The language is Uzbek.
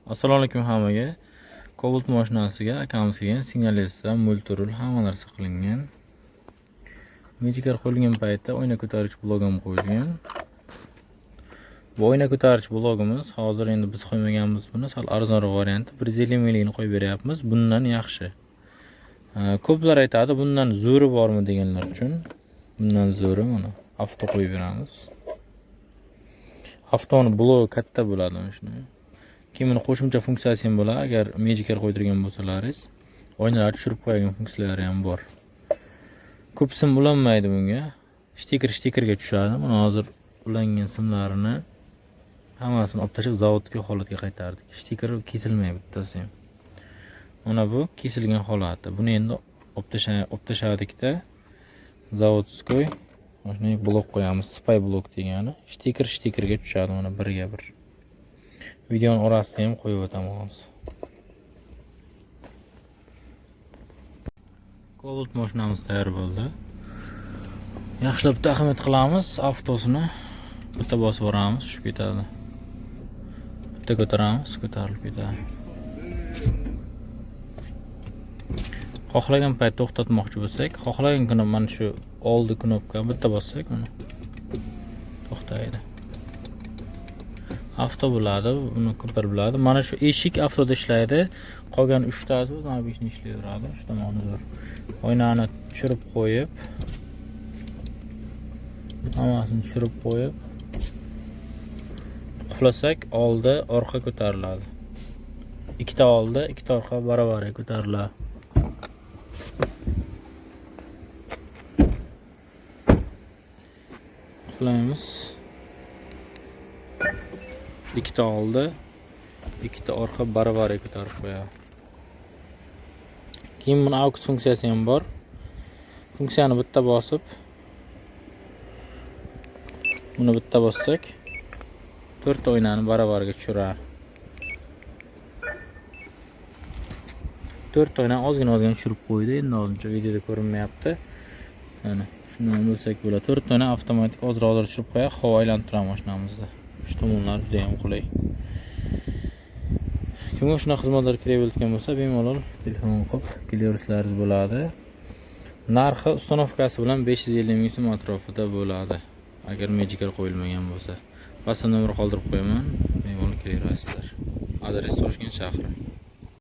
Assalomu alaykum hammaga. Cobalt mashinasiga akamiz kelgan, signalizatsiya, multirul hamma narsa qilingan. Magicar qo'yilgan paytda oyna ko'taruvchi blok ham qo'yilgan. Bu oyna ko'taruvchi blogimiz hozir endi biz qo'ymaganmiz buni, sal arzonroq varianti 150 mingligini qo'yib beryapmiz. Bundan yaxshi. Ko'plar aytadi, bundan zo'ri bormi deganlar uchun. Bundan zo'ri mana avto qo'yib beramiz. Avtoni blogi katta bo'ladi mana shuni. Keyin buni qo'shimcha funksiyasi ham bo'ladi. Agar Magicar qo'ydirgan bo'lsalaringiz, oynalarni tushirib qo'ygan funksiyalari ham bor. Ko'p sim ulanmaydi bunga. Stikerga tushadi. Mana hozir ulangan simlarini hammasini olib tashlab zavodga holatga qaytardik. Stiker kesilmaydi bittasi ham. Mana bu kesilgan holati. Buni endi olib tashladikda zavodskoy mana shunday blok qo'yamiz. Spy blok degani. Stikerga tushadi mana birga bir. Videoni orasida ham qo'yib o'taman hozir. Cobalt mashinamiz tayyor bo'ldi. Yaxshilab tahmid qilamiz. Avtosini bitta bosib boramiz, tushib ketadi. Bitta ko'taramiz, ko'tarilib ketadi. Xohlagan paytda to'xtatmoqchi bo'lsak, xohlagan kuni mana shu oldi knopkani bitta bossak, mana to'xtaydi. Avto bo'ladi, buni ko'plar biladi. Mana shu eshik avtoda ishlaydi. Qolgan 3 tasi o'z obishni ishlayveradi. Shu tomoni zo'r. Oynani tushirib qo'yib, hammasini tushirib qo'yib, quflasak oldi, orqa ko'tariladi. Ikkita oldi, ikkita orqa barobar ko'tariladi. Quflaymiz. Ikkita oldi, ikkita orqa barobar ko'tarib qo'yadi. Keyin buni AUX funksiyasi ham bor. Funksiyani bitta bosib, buni bitta bossak 4 oynani barobarga tushiradi. 4 oynani ozgina tushirib qo'ydi. Endi hozircha videoda ko'rinmayapti. Mana shundan bo'lsak bo'ladi. 4 oyna avtomatik hozir tushirib qo'yadi, havo aylanib turadi mashinamizda. Shu tomonlar juda ham qulay. Kimga shunaqa xizmatlar kerak bo'lsa, bemalol telefon qilib kelaversangiz bo'ladi. Narxi ustanovkasi bilan 550 ming so'm atrofida bo'ladi. Agar Magicar qo'yilmagan bo'lsa. Pastda nomer qoldirib qo'yaman. Bemalol kelaverasizlar. Adres Toshkent shahri.